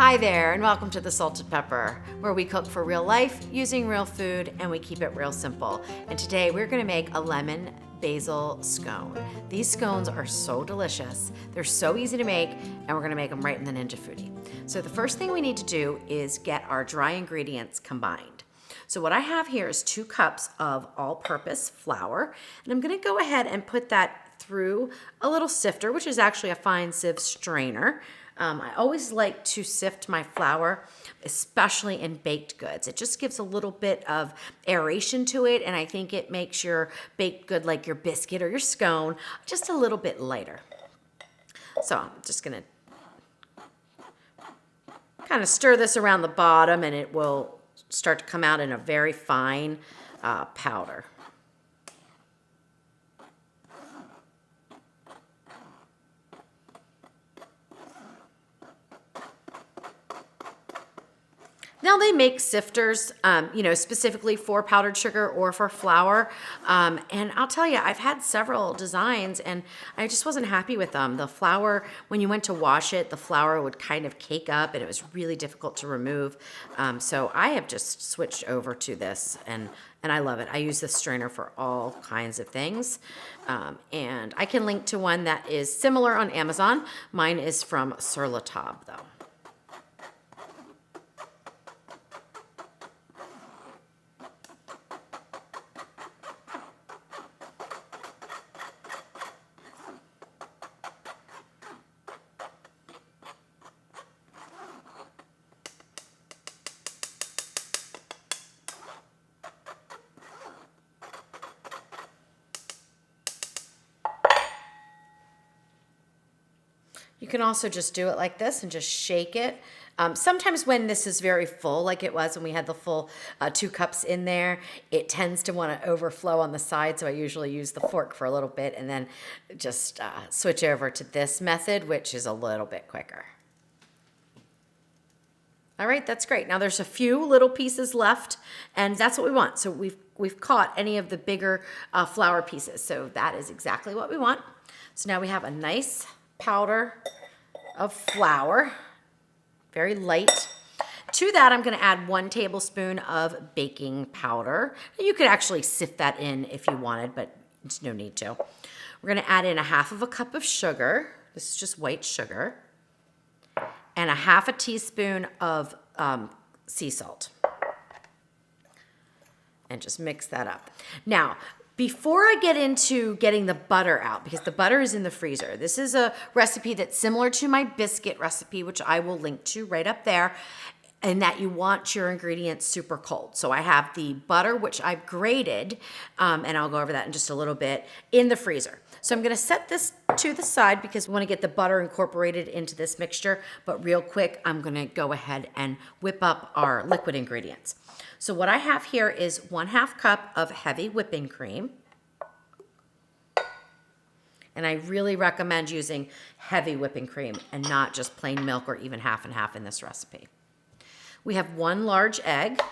Hi there, and welcome to The Salted Pepper, where we cook for real life using real food and we keep it real simple. And today we're going to make a lemon basil scone. These scones are so delicious, they're so easy to make, and we're going to make them right in the Ninja Foodi. So the first thing we need to do is get our dry ingredients combined. So what I have here is 2 cups of all-purpose flour, and I'm going to go ahead and put that through a little sifter, which is actually a fine sieve strainer. I always like to sift my flour, especially in baked goods. It just gives a little bit of aeration to it, and I think it makes your baked good, like your biscuit or your scone, just a little bit lighter. So I'm just going to kind of stir this around the bottom, and it will start to come out in a very fine powder. Now they make sifters, specifically for powdered sugar or for flour. And I'll tell you, I've had several designs and I just wasn't happy with them. The flour, when you went to wash it, the flour would kind of cake up and it was really difficult to remove. So I have just switched over to this and I love it. I use this strainer for all kinds of things. And I can link to one that is similar on Amazon. Mine is from Sur La Table though. You can also just do it like this and just shake it. Sometimes when this is very full, like it was when we had the full 2 cups in there, it tends to want to overflow on the side. So I usually use the fork for a little bit and then just switch over to this method, which is a little bit quicker. All right, that's great. Now there's a few little pieces left, and that's what we want. So we've caught any of the bigger flour pieces. So that is exactly what we want. So now we have a nice powder of flour, very light. To that, I'm going to add 1 tablespoon of baking powder. You could actually sift that in if you wanted, but there's no need to. We're going to add in 1/2 cup of sugar. This is just white sugar. And 1/2 teaspoon of sea salt. And just mix that up. Now, before I get into getting the butter out, because the butter is in the freezer, this is a recipe that's similar to my biscuit recipe, which I will link to right up there, and that you want your ingredients super cold. So I have the butter, which I've grated, and I'll go over that in just a little bit, in the freezer. So I'm gonna set this to the side because we wanna get the butter incorporated into this mixture, but real quick, I'm gonna go ahead and whip up our liquid ingredients. So what I have here is 1/2 cup of heavy whipping cream. And I really recommend using heavy whipping cream and not just plain milk or even half and half in this recipe. We have 1 large egg.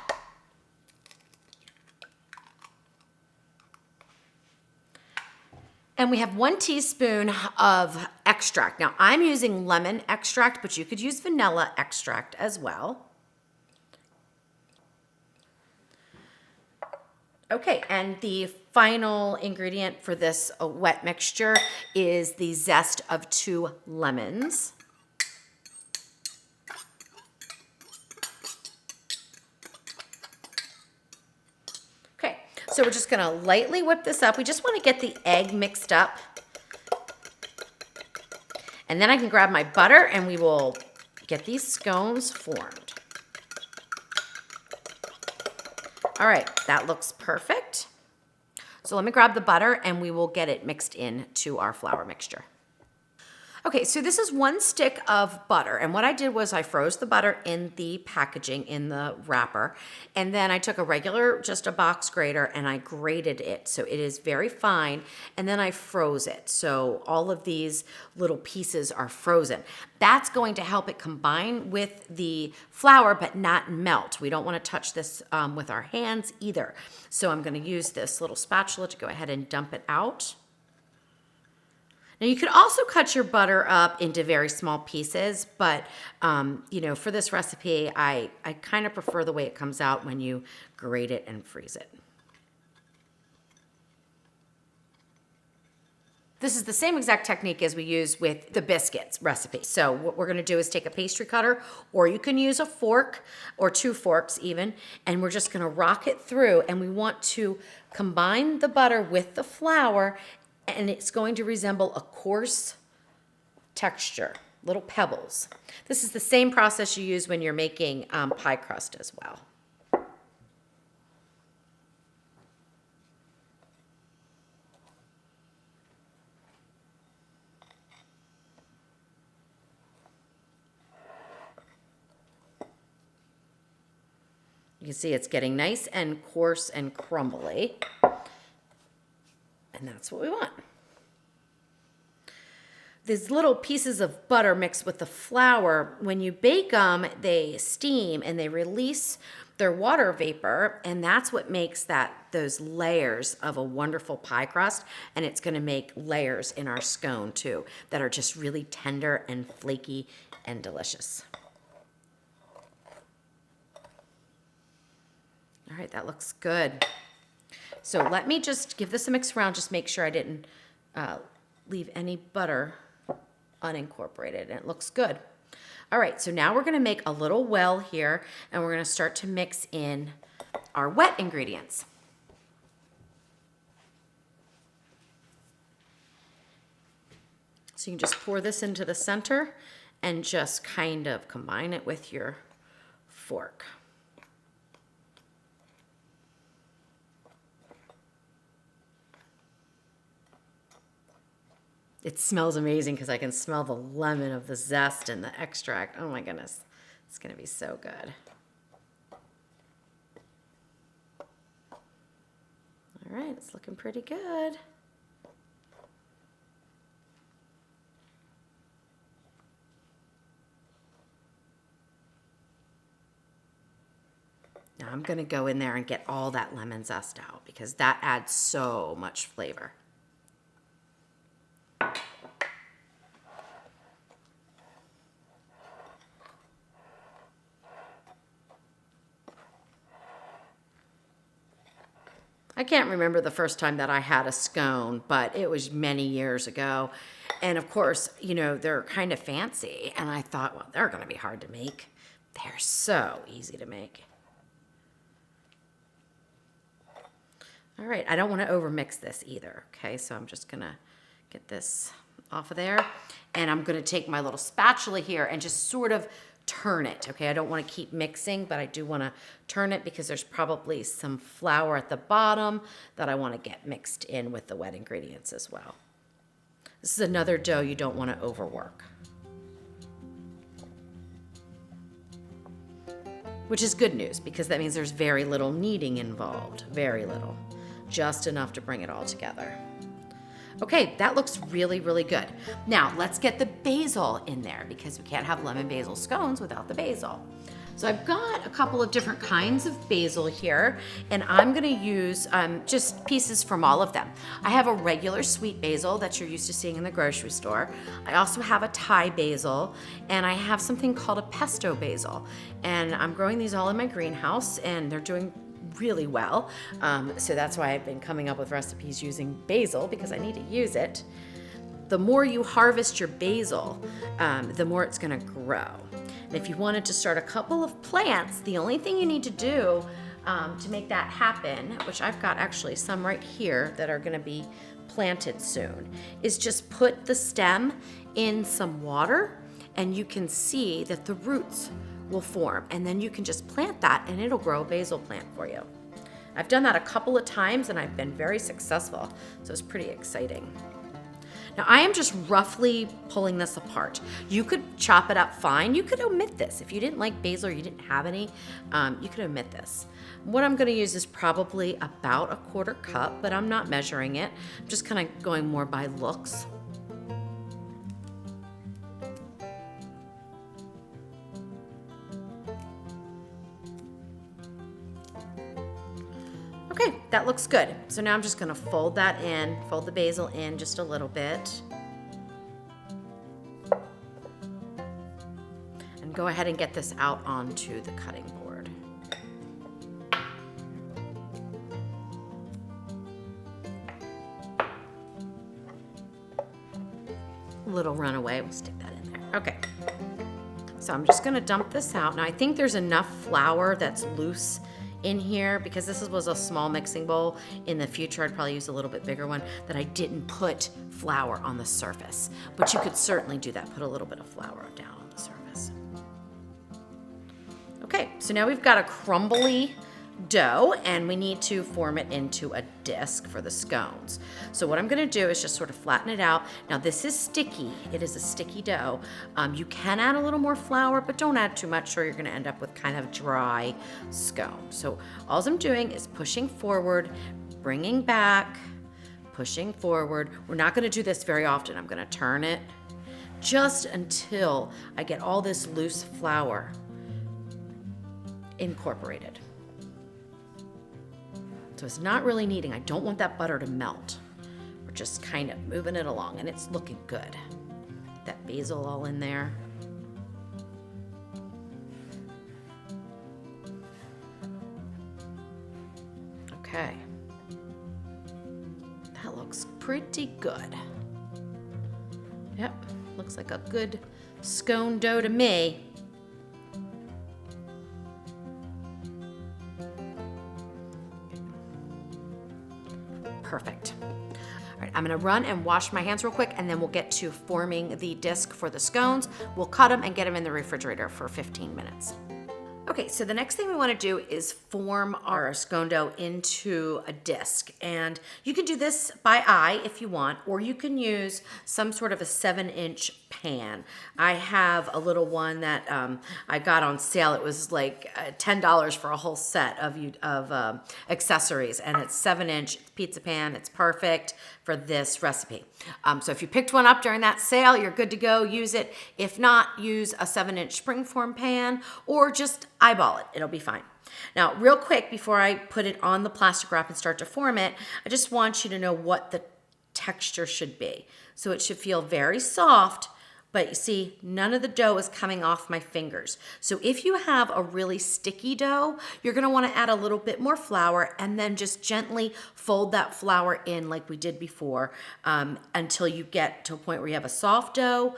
And we have 1 teaspoon of extract. Now I'm using lemon extract, but you could use vanilla extract as well. Okay, and the final ingredient for this wet mixture is the zest of 2 lemons. Okay, so we're just gonna lightly whip this up. We just wanna get the egg mixed up. And then I can grab my butter and we will get these scones formed. All right, that looks perfect. So let me grab the butter and we will get it mixed into our flour mixture. Okay, so this is 1 stick of butter, and what I did was I froze the butter in the packaging, in the wrapper, and then I took just a box grater, and I grated it so it is very fine, and then I froze it. So all of these little pieces are frozen. That's going to help it combine with the flour, but not melt. We don't want to touch this with our hands either. So I'm going to use this little spatula to go ahead and dump it out. Now you could also cut your butter up into very small pieces, but for this recipe, I kind of prefer the way it comes out when you grate it and freeze it. This is the same exact technique as we use with the biscuits recipe. So what we're gonna do is take a pastry cutter, or you can use a fork, or 2 forks even, and we're just gonna rock it through, and we want to combine the butter with the flour, and it's going to resemble a coarse texture, little pebbles. This is the same process you use when you're making pie crust as well. You can see it's getting nice and coarse and crumbly. And that's what we want. These little pieces of butter mixed with the flour, when you bake them, they steam and they release their water vapor, and that's what makes those layers of a wonderful pie crust, and it's gonna make layers in our scone too that are just really tender and flaky and delicious. All right, that looks good. So let me just give this a mix around, just make sure I didn't leave any butter unincorporated, and it looks good. All right, so now we're gonna make a little well here, and we're gonna start to mix in our wet ingredients. So you can just pour this into the center and just kind of combine it with your fork. It smells amazing because I can smell the lemon of the zest and the extract. Oh my goodness, it's gonna be so good. All right, it's looking pretty good. Now I'm gonna go in there and get all that lemon zest out because that adds so much flavor. I can't remember the first time that I had a scone, but it was many years ago. And of course, they're kind of fancy. And I thought, well, they're going to be hard to make. They're so easy to make. All right, I don't want to overmix this either, okay? So I'm just going to get this off of there. And I'm going to take my little spatula here and just sort of turn it, okay? I don't want to keep mixing, but I do want to turn it because there's probably some flour at the bottom that I want to get mixed in with the wet ingredients as well. This is another dough you don't want to overwork. Which is good news because that means there's very little kneading involved, very little. Just enough to bring it all together. Okay, that looks really, really good. Now, let's get the basil in there because we can't have lemon basil scones without the basil. So I've got a couple of different kinds of basil here, and I'm gonna use just pieces from all of them. I have a regular sweet basil that you're used to seeing in the grocery store. I also have a Thai basil, and I have something called a pesto basil. And I'm growing these all in my greenhouse, and they're doing really well. So that's why I've been coming up with recipes using basil because I need to use it. The more you harvest your basil, the more it's gonna grow. And if you wanted to start a couple of plants, the only thing you need to do to make that happen, which I've got actually some right here that are gonna be planted soon, is just put the stem in some water and you can see that the roots will form, and then you can just plant that and it'll grow a basil plant for you. I've done that a couple of times and I've been very successful, so it's pretty exciting. Now I am just roughly pulling this apart. You could chop it up fine. You could omit this. If you didn't like basil or you didn't have any, you could omit this. What I'm gonna use is probably about a 1/4 cup, but I'm not measuring it. I'm just kind of going more by looks. Okay, that looks good. So now I'm just gonna fold that in, fold the basil in just a little bit. go ahead and get this out onto the cutting board. Little runaway, we'll stick that in there. Okay, so I'm just gonna dump this out. Now I think there's enough flour that's loose in here because this was a small mixing bowl. In the future, I'd probably use a little bit bigger one, that I didn't put flour on the surface. But you could certainly do that, put a little bit of flour down on the surface. Okay, so now we've got a crumbly dough and we need to form it into a disc for the scones. So what I'm gonna do is just sort of flatten it out. Now this is sticky, it is a sticky dough. You can add a little more flour, but don't add too much or you're gonna end up with kind of dry scone. So all I'm doing is pushing forward, bringing back, pushing forward. We're not gonna do this very often. I'm gonna turn it just until I get all this loose flour incorporated. So it's not really kneading. I don't want that butter to melt. We're just kind of moving it along and it's looking good. Get that basil all in there. Okay. That looks pretty good. Yep, looks like a good scone dough to me. Perfect. All right, I'm gonna run and wash my hands real quick and then we'll get to forming the disc for the scones. We'll cut them and get them in the refrigerator for 15 minutes. Okay, so the next thing we wanna do is form our scone dough into a disc. And you can do this by eye if you want, or you can use some sort of a 7-inch pan. I have a little one that I got on sale. It was like $10 for a whole set of accessories, and it's 7-inch pizza pan. It's perfect for this recipe. So if you picked one up during that sale, you're good to go. Use it. If not, use a 7-inch springform pan or just eyeball it. It'll be fine. Now, real quick, before I put it on the plastic wrap and start to form it, I just want you to know what the texture should be. So it should feel very soft, but you see, none of the dough is coming off my fingers. So if you have a really sticky dough, you're gonna wanna add a little bit more flour and then just gently fold that flour in like we did before until you get to a point where you have a soft dough,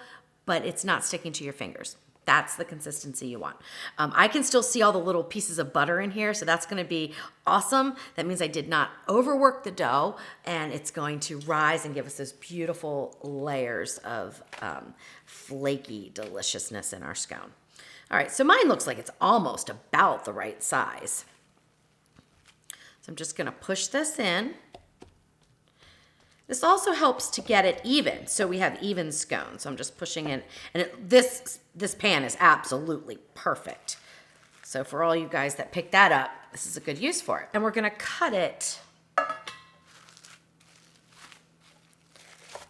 but it's not sticking to your fingers. That's the consistency you want. I can still see all the little pieces of butter in here, so that's gonna be awesome. That means I did not overwork the dough, and it's going to rise and give us those beautiful layers of flaky deliciousness in our scone. All right, so mine looks like it's almost about the right size. So I'm just gonna push this in. This also helps to get it even, so we have even scones. So I'm just pushing in, and this pan is absolutely perfect. So for all you guys that picked that up, this is a good use for it. And we're gonna cut it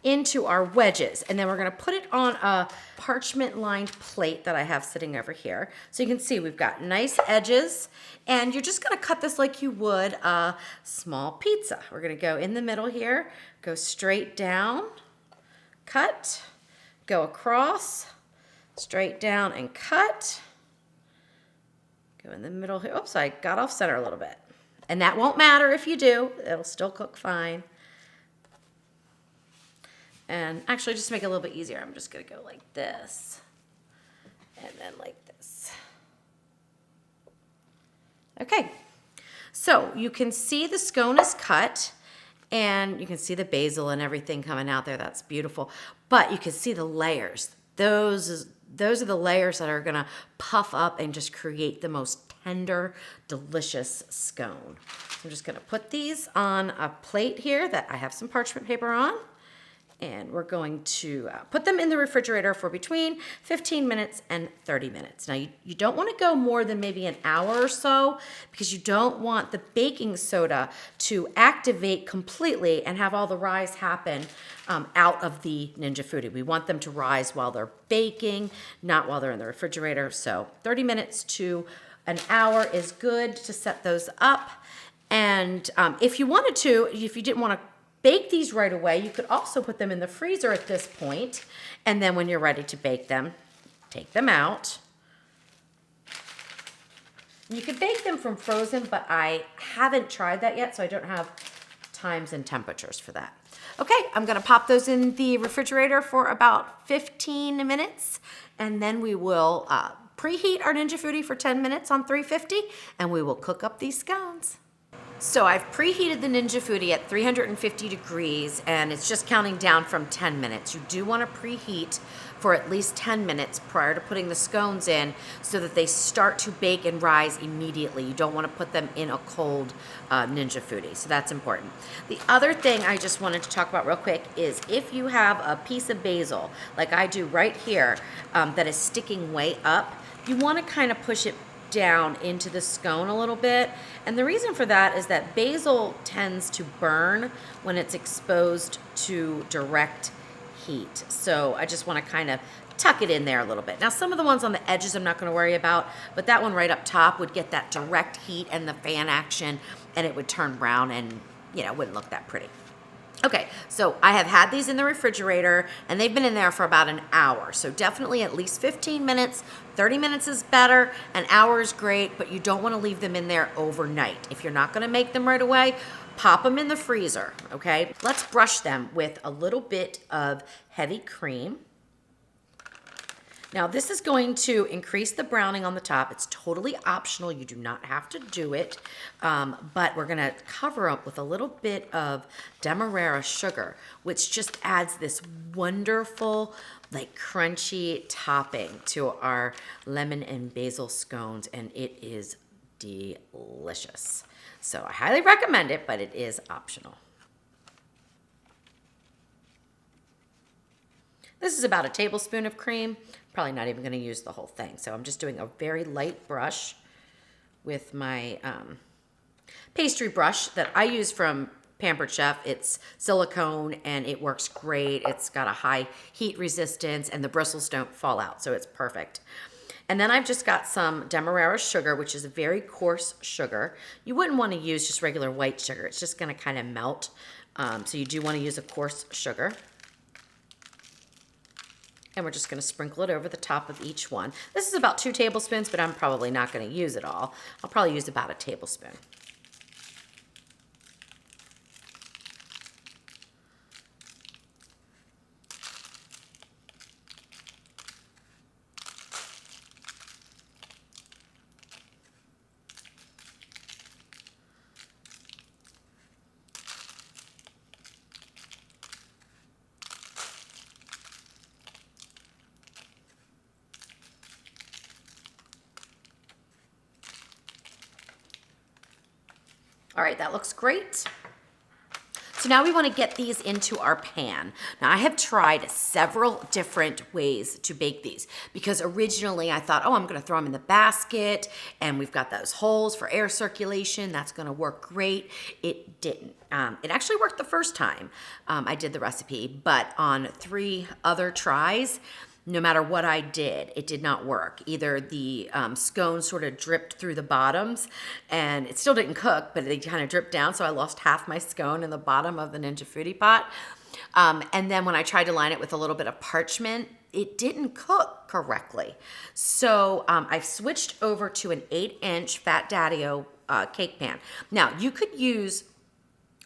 into our wedges, and then we're gonna put it on a parchment-lined plate that I have sitting over here. So you can see we've got nice edges, and you're just gonna cut this like you would a small pizza. We're gonna go in the middle here, go straight down, cut, go across, straight down and cut, go in the middle here. Oops, I got off center a little bit. And that won't matter if you do, it'll still cook fine. And actually, just to make it a little bit easier, I'm just gonna go like this, and then like this. Okay, so you can see the scone is cut, and you can see the basil and everything coming out there. That's beautiful. But you can see the layers. Those are the layers that are gonna puff up and just create the most tender, delicious scone. So I'm just gonna put these on a plate here that I have some parchment paper on. And we're going to put them in the refrigerator for between 15 minutes and 30 minutes. Now, you don't want to go more than maybe an hour or so because you don't want the baking soda to activate completely and have all the rise happen out of the Ninja Foodi. We want them to rise while they're baking, not while they're in the refrigerator. So 30 minutes to an hour is good to set those up. And if you wanted to, if you didn't want to bake these right away, you could also put them in the freezer at this point, and then when you're ready to bake them, take them out, You could bake them from frozen, but I haven't tried that yet, so I don't have times and temperatures for that. Okay, I'm gonna pop those in the refrigerator for about 15 minutes, and then we will preheat our Ninja Foodi for 10 minutes on 350, and we will cook up these scones. So I've preheated the Ninja Foodi at 350 degrees, and it's just counting down from 10 minutes. You do want to preheat for at least 10 minutes prior to putting the scones in so that they start to bake and rise immediately. You don't want to put them in a cold Ninja Foodi, so that's important. The other thing I just wanted to talk about real quick is if you have a piece of basil, like I do right here, that is sticking way up, you want to kind of push it down into the scone a little bit. And the reason for that is that basil tends to burn when it's exposed to direct heat. So I just want to kind of tuck it in there a little bit. Now some of the ones on the edges I'm not going to worry about, but that one right up top would get that direct heat and the fan action, and it would turn brown and, you know, wouldn't look that pretty. Okay, so I have had these in the refrigerator and they've been in there for about an hour. So definitely at least 15 minutes, 30 minutes is better, an hour is great, but you don't want to leave them in there overnight. If you're not going to make them right away, pop them in the freezer, okay? Let's brush them with a little bit of heavy cream. Now this is going to increase the browning on the top. It's totally optional. You do not have to do it, but we're gonna cover up with a little bit of demerara sugar, which just adds this wonderful, like crunchy topping to our lemon and basil scones, and it is delicious. So I highly recommend it, but it is optional. This is about a tablespoon of cream. Probably not even going to use the whole thing. So I'm just doing a very light brush with my pastry brush that I use from Pampered Chef. It's silicone and it works great. It's got a high heat resistance and the bristles don't fall out, so it's perfect. And then I've just got some demerara sugar, which is a very coarse sugar. You wouldn't want to use just regular white sugar. It's just going to kind of melt. So you do want to use a coarse sugar. And we're just going to sprinkle it over the top of each one. This is about 2 tablespoons, but I'm probably not going to use it all. I'll probably use about a tablespoon. All right, that looks great. So now we want to get these into our pan. Now I have tried several different ways to bake these because originally I thought, oh, I'm going to throw them in the basket and we've got those holes for air circulation. That's going to work great. It didn't. It actually worked the first time I did the recipe, but on 3 other tries, no matter what I did, it did not work. Either the scones sort of dripped through the bottoms and it still didn't cook, but they kind of dripped down, so I lost half my scone in the bottom of the Ninja Foodi pot. And then when I tried to line it with a little bit of parchment, it didn't cook correctly. So I've switched over to an 8-inch Fat Daddy-O cake pan. Now, you could use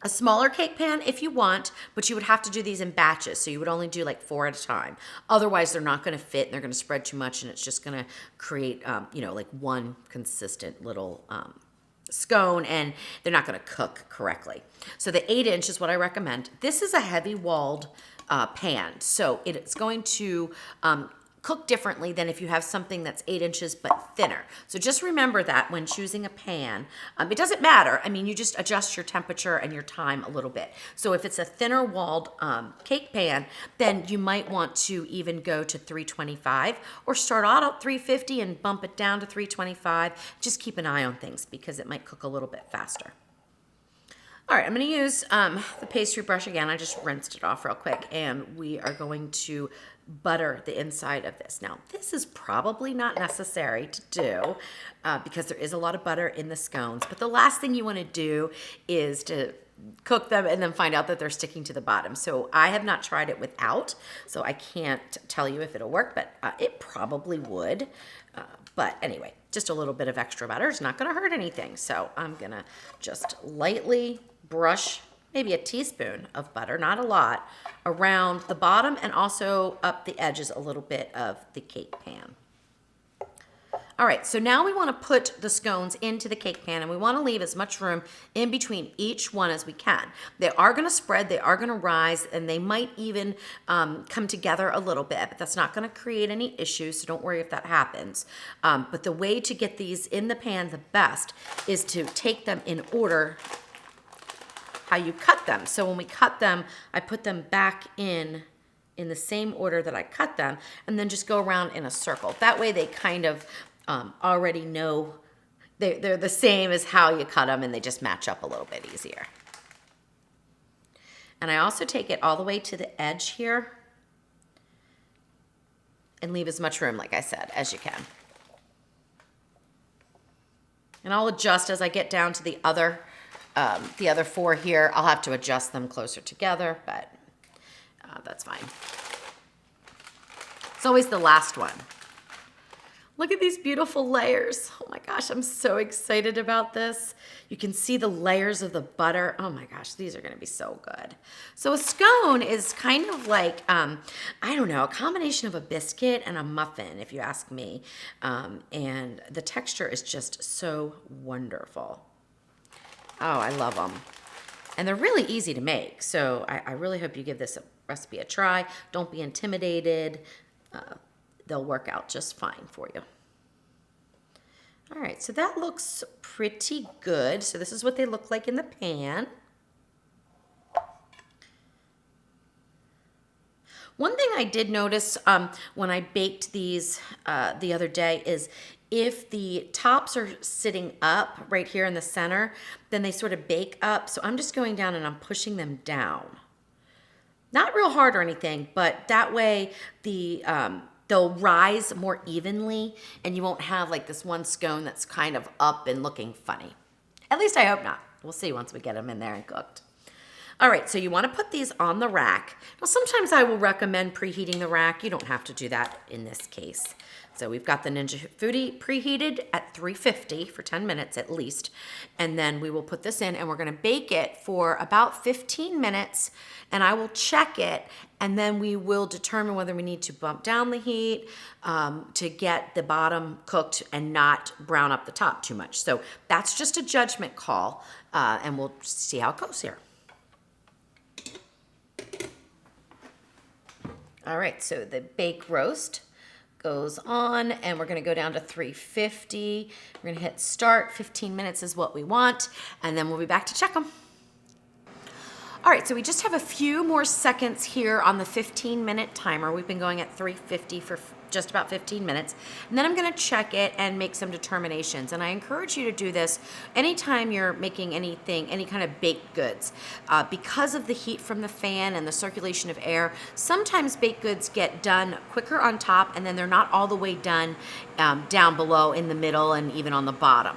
a smaller cake pan if you want, but you would have to do these in batches. So you would only do like 4 at a time. Otherwise, they're not going to fit and they're going to spread too much and it's just going to create, you know, like one consistent little scone and they're not going to cook correctly. So the 8-inch is what I recommend. This is a heavy walled pan. So it's going to cook differently than if you have something that's 8 inches but thinner. So just remember that when choosing a pan. It doesn't matter. I mean, you just adjust your temperature and your time a little bit. So if it's a thinner walled cake pan, then you might want to even go to 325 or start out at 350 and bump it down to 325. Just keep an eye on things because it might cook a little bit faster. All right, I'm going to use the pastry brush again. I just rinsed it off real quick, and we are going to butter the inside of this. Now, this is probably not necessary to do because there is a lot of butter in the scones, but the last thing you want to do is to cook them and then find out that they're sticking to the bottom. So I have not tried it without, so I can't tell you if it'll work, but it probably would. But anyway, just a little bit of extra butter is not gonna hurt anything. So I'm gonna just lightly brush maybe a teaspoon of butter, not a lot, around the bottom and also up the edges a little bit of the cake pan. All right, so now we want to put the scones into the cake pan, and we want to leave as much room in between each one as we can. They are going to spread, they are going to rise, and they might even come together a little bit, but that's not going to create any issues, so don't worry if that happens. But the way to get these in the pan the best is to take them in order how you cut them. So when we cut them, I put them back in the same order that I cut them, and then just go around in a circle. That way they kind of already know they're the same as how you cut them, and they just match up a little bit easier. And I also take it all the way to the edge here and leave as much room, like I said, as you can. And I'll adjust as I get down to the other four here. I'll have to adjust them closer together, but that's fine. It's always the last one. Look at these beautiful layers. Oh my gosh, I'm so excited about this. You can see the layers of the butter. Oh my gosh, these are gonna be so good. So a scone is kind of like, I don't know, a combination of a biscuit and a muffin, if you ask me. And the texture is just so wonderful. Oh, I love them. And they're really easy to make. So I really hope you give this recipe a try. Don't be intimidated. They'll work out just fine for you. All right, so that looks pretty good. So this is what they look like in the pan. One thing I did notice when I baked these the other day is if the tops are sitting up right here in the center, then they sort of bake up. So I'm just going down and I'm pushing them down. Not real hard or anything, but that way they'll rise more evenly and you won't have like this one scone that's kind of up and looking funny. At least I hope not. We'll see once we get them in there and cooked. All right, so you want to put these on the rack. Now, sometimes I will recommend preheating the rack. You don't have to do that in this case. So we've got the Ninja Foodi preheated at 350 for 10 minutes at least. And then we will put this in and we're gonna bake it for about 15 minutes, and I will check it, and then we will determine whether we need to bump down the heat to get the bottom cooked and not brown up the top too much. So that's just a judgment call, and we'll see how it goes here. All right, so the bake roast goes on, and we're gonna go down to 350. We're gonna hit start. 15 minutes is what we want, and then we'll be back to check them. All right, so we just have a few more seconds here on the 15-minute timer. We've been going at 350 for just about 15 minutes. And then I'm gonna check it and make some determinations. And I encourage you to do this anytime you're making anything, any kind of baked goods. Because of the heat from the fan and the circulation of air, sometimes baked goods get done quicker on top and then they're not all the way done down below, in the middle, and even on the bottom.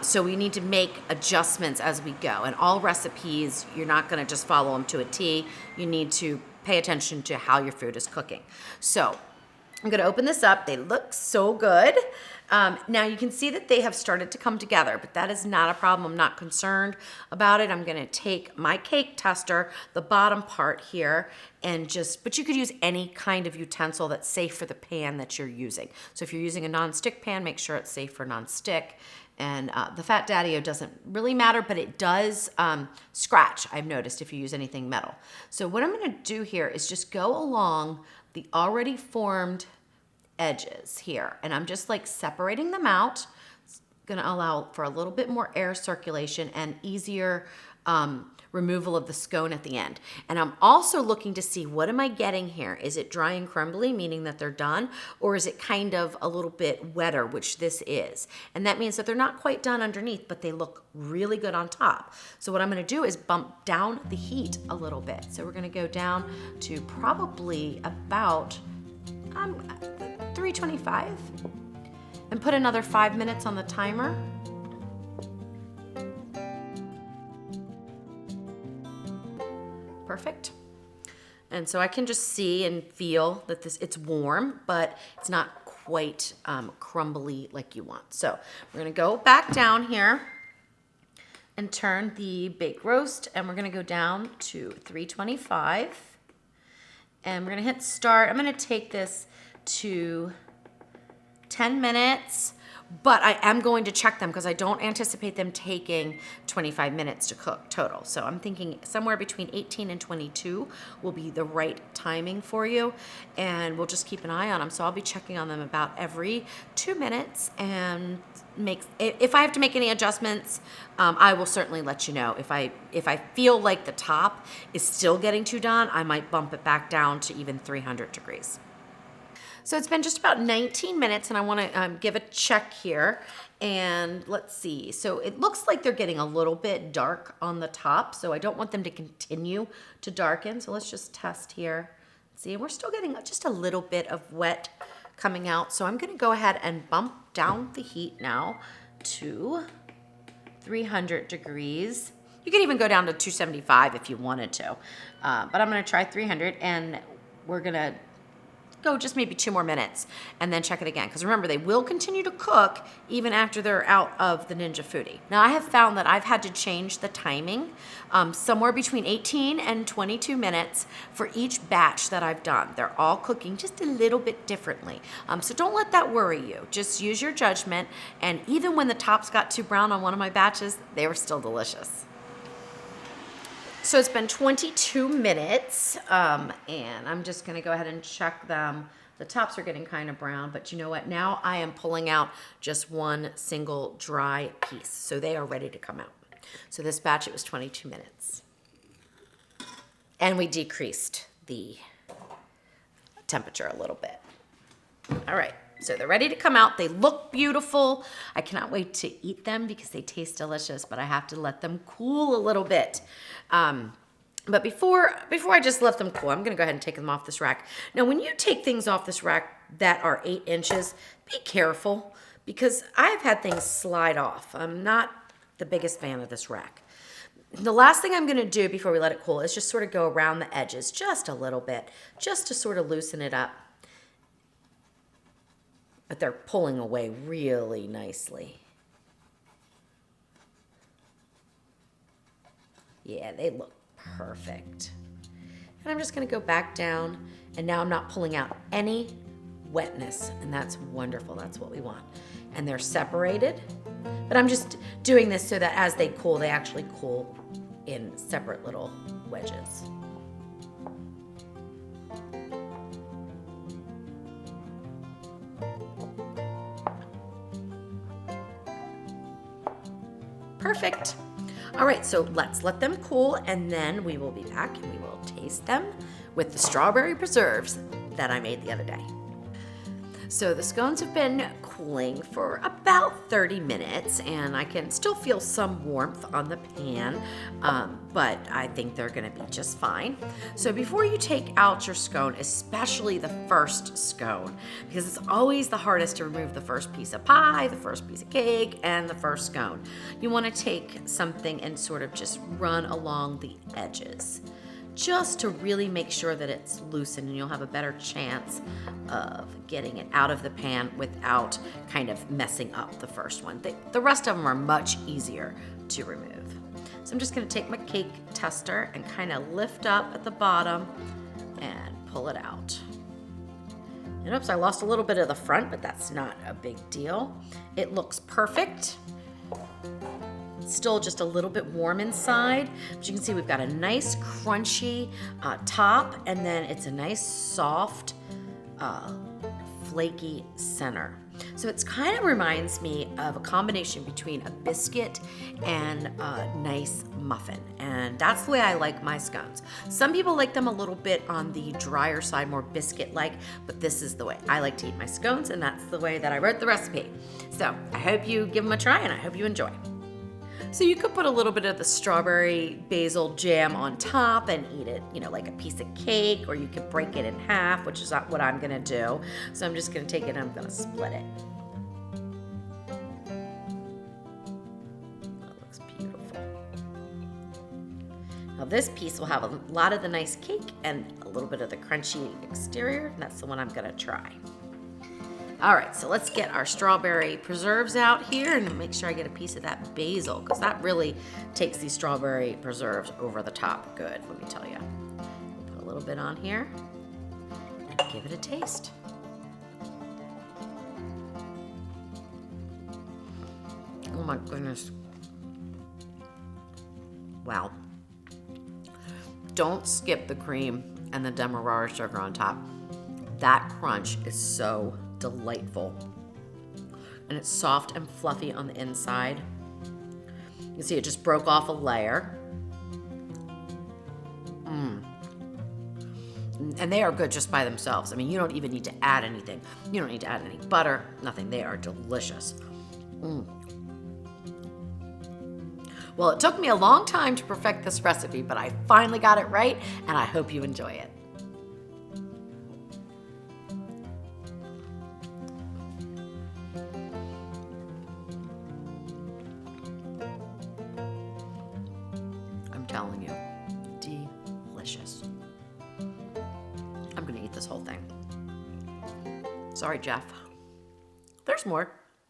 So we need to make adjustments as we go. And all recipes, you're not gonna just follow them to a T. You need to pay attention to how your food is cooking. So I'm gonna open this up. They look so good. Now you can see that they have started to come together, but that is not a problem. I'm not concerned about it. I'm gonna take my cake tester, the bottom part here, and but you could use any kind of utensil that's safe for the pan that you're using. So if you're using a non-stick pan, make sure it's safe for non-stick. And the Fat Daddy-O doesn't really matter, but it does scratch, I've noticed, if you use anything metal. So what I'm gonna do here is just go along the already formed edges here, and I'm just like separating them out. It's gonna allow for a little bit more air circulation and easier removal of the scone at the end. And I'm also looking to see, what am I getting here? Is it dry and crumbly, meaning that they're done, or is it kind of a little bit wetter, which this is? And that means that they're not quite done underneath, but they look really good on top. So what I'm gonna do is bump down the heat a little bit. So we're gonna go down to probably about 325 and put another 5 minutes on the timer. Perfect. And so I can just see and feel that it's warm, but it's not quite crumbly like you want. So we're gonna go back down here and turn the bake roast, and we're gonna go down to 325. And we're gonna hit start. I'm gonna take this to 10 minutes, but I am going to check them because I don't anticipate them taking 25 minutes to cook total. So I'm thinking somewhere between 18 and 22 will be the right timing for you, and we'll just keep an eye on them. So I'll be checking on them about every 2 minutes, and if I have to make any adjustments, I will certainly let you know. If I feel like the top is still getting too done, I might bump it back down to even 300 degrees. So it's been just about 19 minutes, and I want to give a check here. And let's see. So it looks like they're getting a little bit dark on the top, so I don't want them to continue to darken. So let's just test here. See, we're still getting just a little bit of wet coming out. So I'm going to go ahead and bump down the heat now to 300 degrees. You can even go down to 275 if you wanted to, but I'm going to try 300, and we're going to go just maybe 2 more minutes and then check it again. Because remember, they will continue to cook even after they're out of the Ninja Foodi. Now, I have found that I've had to change the timing somewhere between 18 and 22 minutes for each batch that I've done. They're all cooking just a little bit differently. So don't let that worry you. Just use your judgment. And even when the tops got too brown on one of my batches, they were still delicious. So it's been 22 minutes, and I'm just gonna go ahead and check them. The tops are getting kind of brown, but you know what? Now I am pulling out just one single dry piece, so they are ready to come out. So this batch, it was 22 minutes. And we decreased the temperature a little bit. All right. So they're ready to come out. They look beautiful. I cannot wait to eat them because they taste delicious, but I have to let them cool a little bit. But before I just let them cool, I'm gonna go ahead and take them off this rack. Now, when you take things off this rack that are 8 inches, be careful because I've had things slide off. I'm not the biggest fan of this rack. The last thing I'm gonna do before we let it cool is just sort of go around the edges just a little bit, just to sort of loosen it up. But they're pulling away really nicely. Yeah, they look perfect. And I'm just gonna go back down, and now I'm not pulling out any wetness, and that's wonderful. That's what we want. And they're separated, but I'm just doing this so that as they cool, they actually cool in separate little wedges. Perfect. All right, so let's let them cool, and then we will be back and we will taste them with the strawberry preserves that I made the other day. So the scones have been cooling for about 30 minutes, and I can still feel some warmth on the pan, but I think they're gonna be just fine. So before you take out your scone, especially the first scone, because it's always the hardest to remove the first piece of pie, the first piece of cake, and the first scone, you wanna take something and sort of just run along the edges, just to really make sure that it's loosened, and you'll have a better chance of getting it out of the pan without kind of messing up the first one. The rest of them are much easier to remove. So I'm just gonna take my cake tester and kind of lift up at the bottom and pull it out. And oops, I lost a little bit of the front, but that's not a big deal. It looks perfect. Still just a little bit warm inside, but you can see we've got a nice crunchy top, and then it's a nice soft flaky center. So it's kind of reminds me of a combination between a biscuit and a nice muffin, and that's the way I like my scones. Some people like them a little bit on the drier side, more biscuit-like, but this is the way I like to eat my scones, and that's the way that I wrote the recipe. So I hope you give them a try, and I hope you enjoy. So you could put a little bit of the strawberry basil jam on top and eat it, you know, like a piece of cake, or you could break it in half, which is not what I'm gonna do. So I'm just gonna take it and I'm gonna split it. That looks beautiful. Now this piece will have a lot of the nice cake and a little bit of the crunchy exterior, and that's the one I'm gonna try. All right, so let's get our strawberry preserves out here and make sure I get a piece of that basil, because that really takes these strawberry preserves over the top good, let me tell you. Put a little bit on here and give it a taste. Oh my goodness. Wow. Don't skip the cream and the demerara sugar on top. That crunch is so delightful. And it's soft and fluffy on the inside. You can see it just broke off a layer. And they are good just by themselves. I mean, you don't even need to add anything. You don't need to add any butter, nothing. They are delicious. Well, it took me a long time to perfect this recipe, but I finally got it right, and I hope you enjoy it. I'm telling you, delicious. I'm gonna eat this whole thing. Sorry, Jeff. There's more.